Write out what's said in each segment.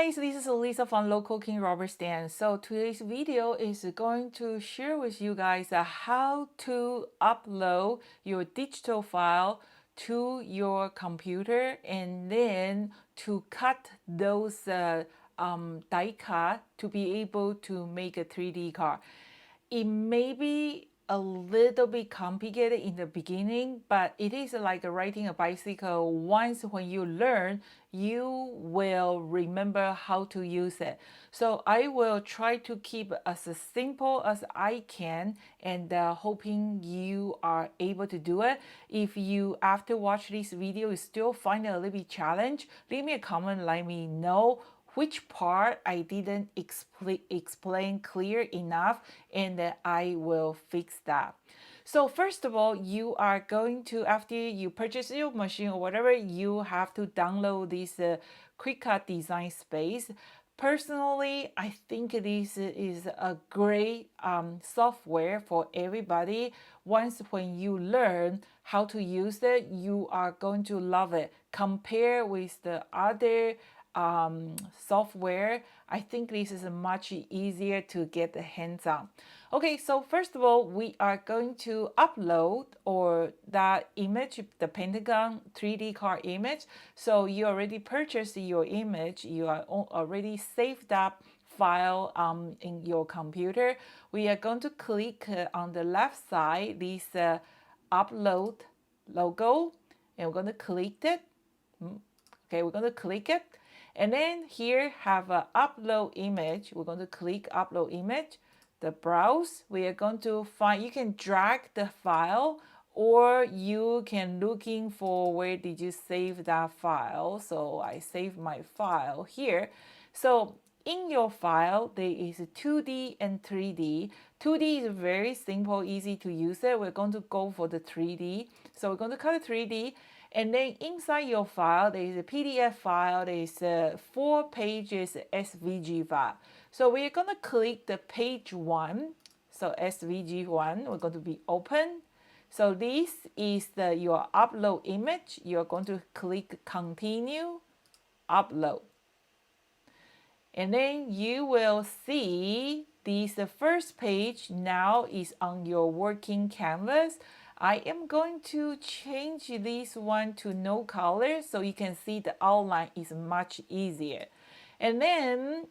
guys, this is Lisa from Local King Robert Stan. So today's video is going to share with you guys how to upload your digital file to your computer and then to cut those die cut to be able to make a 3D car. It may be a little bit complicated in the beginning, but it is like riding a bicycle. Once when you learn, you will remember how to use it. So I will try to keep as simple as I can, and hoping you are able to do it. If you after watch this video you still find it a little bit challenge, leave me a comment, let me know which part I didn't explain clear enough, and I will fix that. So first of all, you are going to, after you purchase your machine or whatever, you have to download this Circut design space. Personally, I think this is a great software for everybody. Once when you learn how to use it, you are going to love it. Compare with the other software, I think this is much easier to get the hands on. Okay, so first of all, we are going to upload or that image, the Pentagon 3D car image. So you already purchased your image, you are already saved up file in your computer. We are going to click on the left side this upload logo, and we're going to click it. Okay, we're going to click it. And then here have a upload image. We're going to click upload image. The browse, we are going to find, you can drag the file or you can looking for where did you save that file. So I save my file here. So in your file, there is 2D and 3D. 2D is very simple, easy to use it. We're going to go for the 3D. So we're going to cut the 3D. And then inside your file, there is a PDF file, there is 4 pages SVG file. So we're going to click the page 1, so SVG 1, we're going to be open. So this is your upload image. You're going to click continue, upload. And then you will see this first page now is on your working canvas. I am going to change this one to no color so you can see the outline is much easier. And then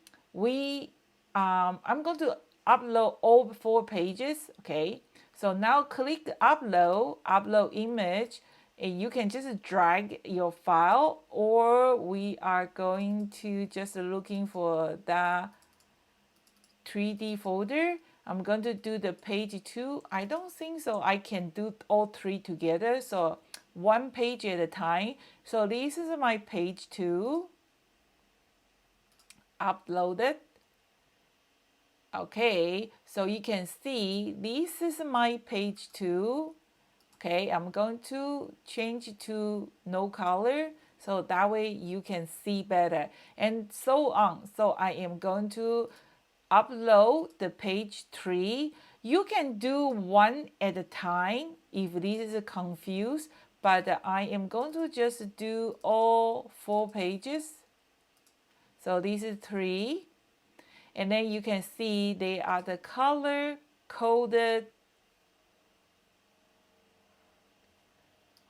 I'm going to upload all 4 pages. Okay, so now click upload image, and you can just drag your file, or we are going to just looking for the 3D folder. I'm going to do the page 2. I don't think so I can do all 3 together, so 1 page at a time. So this is my page 2. Upload it. Okay, so you can see this is my page 2. Okay, I'm going to change to no color so that way you can see better, and so on. So I am going to upload the page 3. You can do 1 at a time if this is confused, but I am going to just do all 4 pages. So this is 3. And then you can see they are the color coded.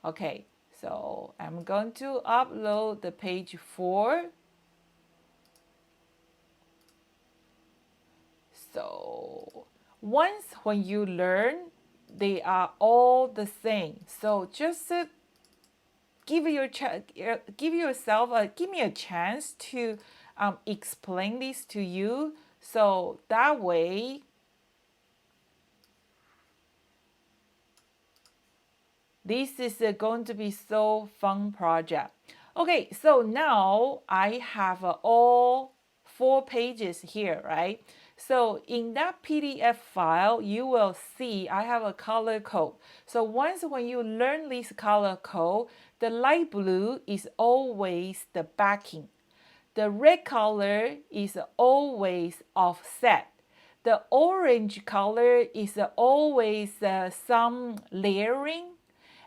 Okay, so I'm going to upload the page 4. So once when you learn, they are all the same. So just give me a chance to explain this to you. So that way this is going to be so fun project. Okay, so now I have all 4 pages here, right? So in that PDF file, you will see I have a color code. So once when you learn this color code, the light blue is always the backing. The red color is always offset. The orange color is always some layering.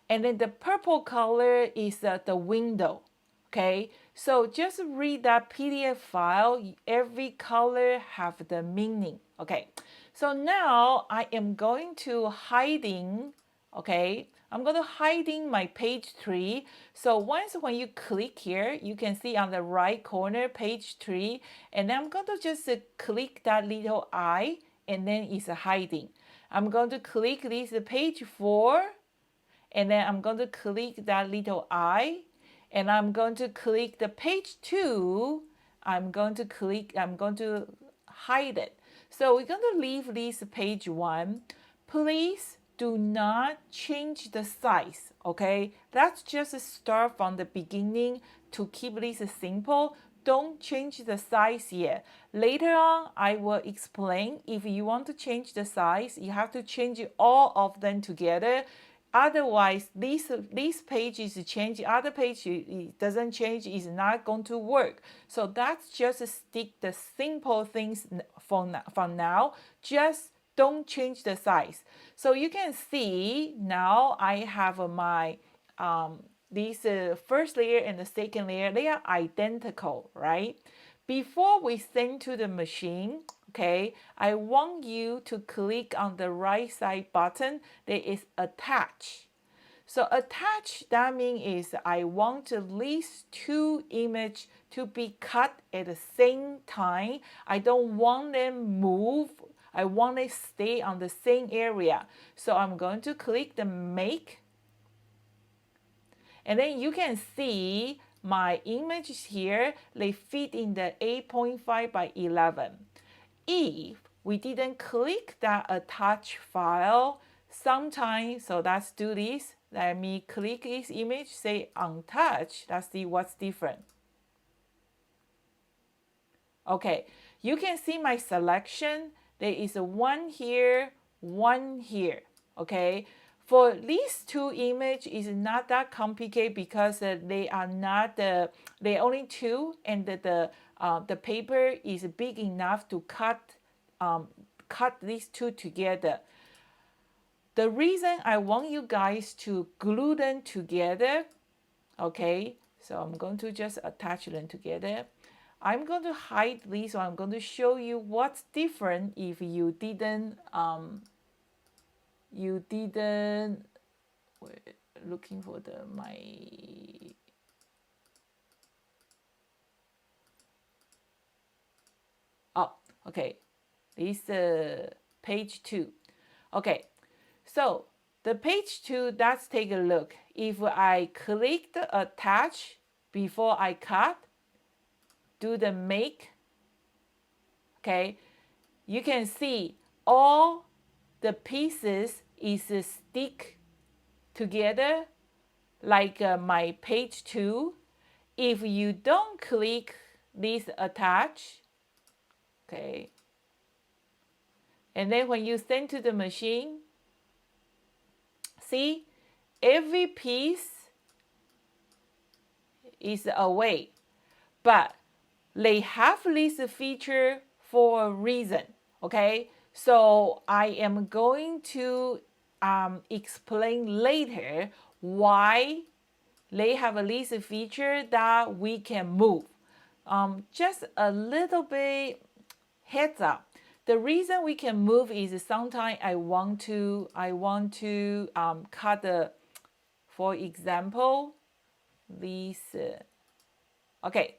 And then the purple color is the window. Okay, so just read that PDF file. Every color have the meaning. Okay, so now I am going to hiding. Okay, I'm going to hiding my page 3. So once when you click here, you can see on the right corner page 3, and I'm going to just click that little eye, and then it's hiding. I'm going to click this page 4, and then I'm going to click that little eye, and I'm going to click the page 2. I'm going to hide it. So we're going to leave this page 1. Please do not change the size, okay? Let's just start from the beginning to keep this simple. Don't change the size yet. Later on, I will explain if you want to change the size, you have to change all of them together. Otherwise, this page is changing, other page it doesn't change, is not going to work. So that's just stick the simple things from now. Just don't change the size. So you can see now I have my this first layer and the second layer, they are identical, right? Before we send to the machine, okay, I want you to click on the right side button. There is attach. So attach, that means is I want these 2 images to be cut at the same time. I don't want them move. I want them stay on the same area. So I'm going to click the make. And then you can see my images here, they fit in the 8.5 by 11. If we didn't click that attach file, sometimes, so let's do this. Let me click this image, say untouched. Let's see what's different. Okay, you can see my selection. There is a 1 here, 1 here. Okay, for these 2 images is not that complicated because they are not they only 2, and the paper is big enough to cut these 2 together. The reason I want you guys to glue them together, okay, so I'm going to just attach them together. I'm going to hide this one. I'm going to show you what's different if you didn't looking for my okay, this page 2. Okay, so the page 2, let's take a look. If I click the attach before I cut, do the make, okay, you can see all the pieces is stick together like my page 2. If you don't click this attach, okay, and then when you send to the machine, see, every piece is away, but they have this feature for a reason, okay? So I am going to explain later why they have a this feature that we can move. Just a little bit heads up. The reason we can move is sometimes I want to cut the, for example, this. Okay,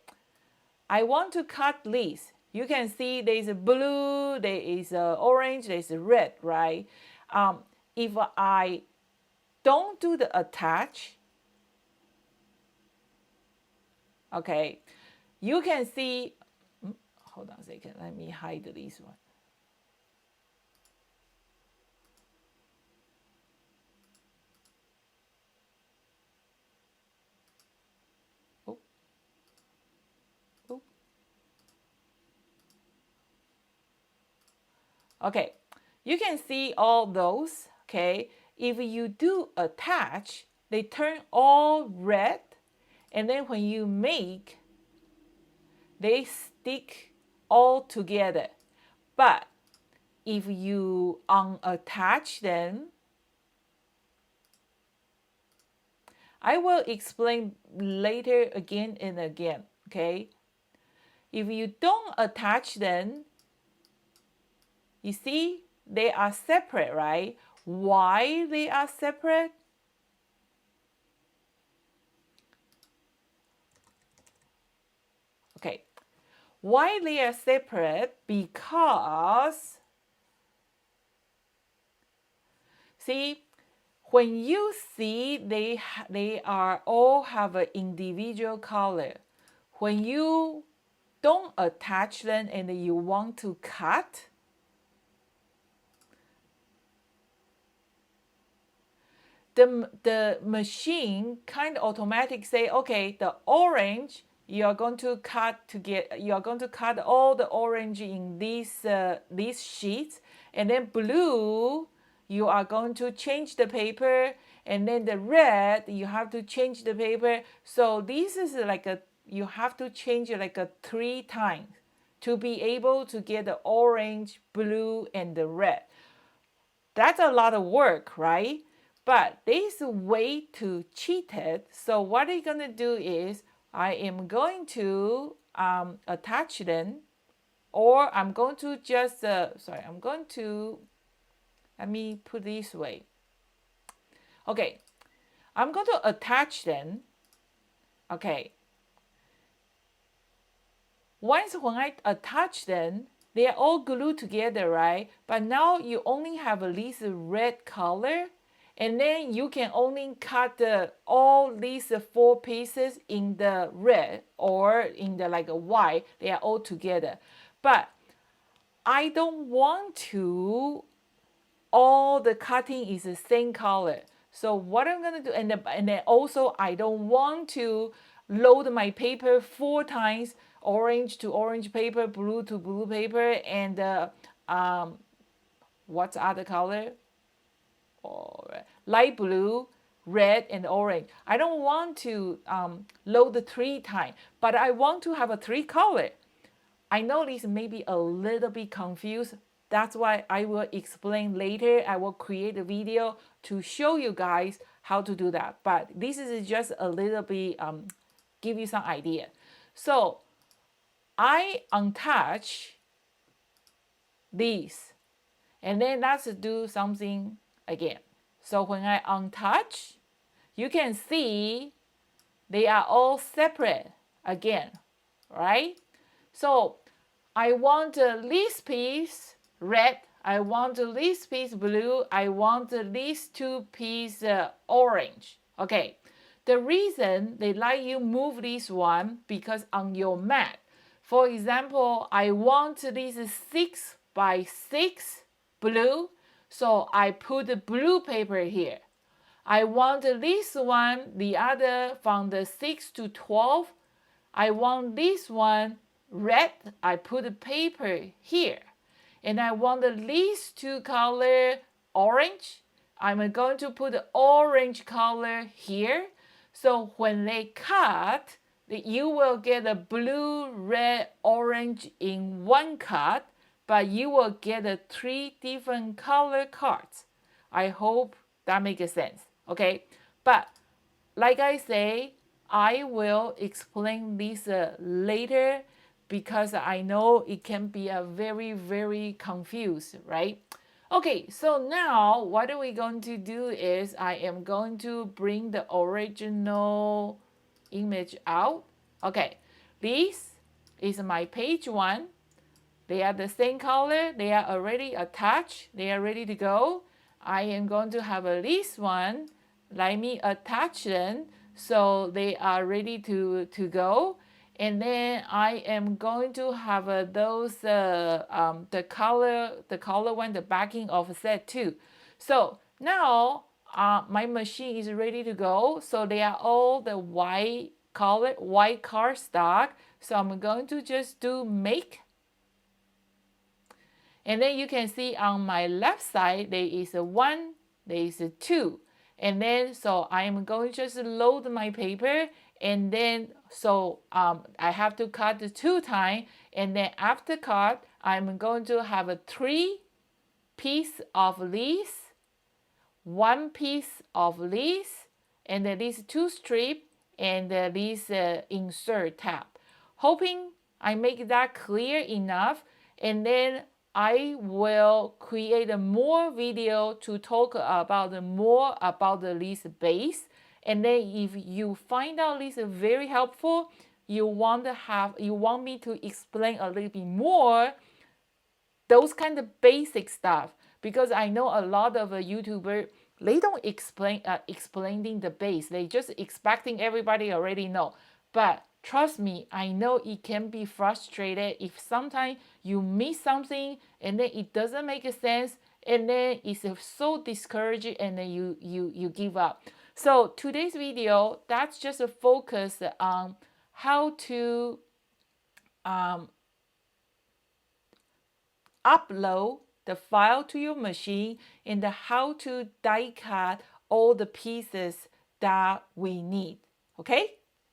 I want to cut this. You can see there is a blue, there is a orange, there is a red, right? If I don't do the attach, okay, you can see, hold on a second, let me hide this one. Okay, you can see all those, okay? If you do attach, they turn all red, and then when you make, they stick all together. But if you unattach them, I will explain later again and again, okay? If you don't attach them, you see, they are separate, right? Why they are separate? Okay, why they are separate? Because, see, when you see they are all have an individual color, when you don't attach them and you want to cut, the machine kind of automatic say, okay, the orange you are going to cut all the orange in these sheets, and then blue you are going to change the paper, and then the red you have to change the paper. So this is like you have to change it like 3 times to be able to get the orange, blue, and the red. That's a lot of work, right? But there's a way to cheat it. So what I'm going to do is I am going to attach them, or I'm going to just, I'm going to, let me put this way. Okay, I'm going to attach them. Okay. Once when I attach them, they are all glued together, right? But now you only have at least a red color, and then you can only cut all these 4 pieces in the red or in the like a white. They are all together. But I don't want to all the cutting is the same color. So what I'm gonna do, and then also I don't want to load my paper 4 times, orange to orange paper, blue to blue paper, and what's other color? Light blue, red, and orange. I don't want to load 3 times, but I want to have a 3 color. I know this may be a little bit confused. That's why I will explain later. I will create a video to show you guys how to do that. But this is just a little bit, give you some idea. So I untouch these, and then let's do something again. So when I untouch, you can see they are all separate again, right? So I want this piece red, I want this piece blue, I want these 2 pieces orange. Okay, the reason they let you move this one because on your mat, for example, I want this 6 by 6 blue, so I put the blue paper here. I want this one, the other from the 6 to 12. I want this one red. I put the paper here. And I want these 2 color orange. I'm going to put the orange color here. So when they cut, you will get a blue, red, orange in one cut, but you will get 3 different color cards. I hope that makes sense. Okay, but like I say, I will explain this later because I know it can be a very, very confused, right? Okay, so now what are we going to do is I am going to bring the original image out. Okay, this is my page 1. They are the same color. They are already attached. They are ready to go. I am going to have this one. Let me attach them so they are ready to go. And then I am going to have those the color one, the backing of set 2. So now my machine is ready to go. So they are all the white color, white cardstock. So I'm going to just do make. And then you can see on my left side, there is a 1, there is a 2. And then, so I'm going to just load my paper. And then, so I have to cut 2 times. And then after cut, I'm going to have 3 pieces of this, 1 piece of this, and these two strips and this insert tab. Hoping I make that clear enough, and then I will create a more video to talk about more about this base. And then if you find out this very helpful, you want me to explain a little bit more those kind of basic stuff, because I know a lot of YouTubers, they don't explaining the base. They just expecting everybody already know. But trust me, I know it can be frustrated if sometimes you miss something and then it doesn't make sense, and then it's so discouraging, and then you give up. So today's video, that's just a focus on how to upload the file to your machine and how to die cut all the pieces that we need. Okay,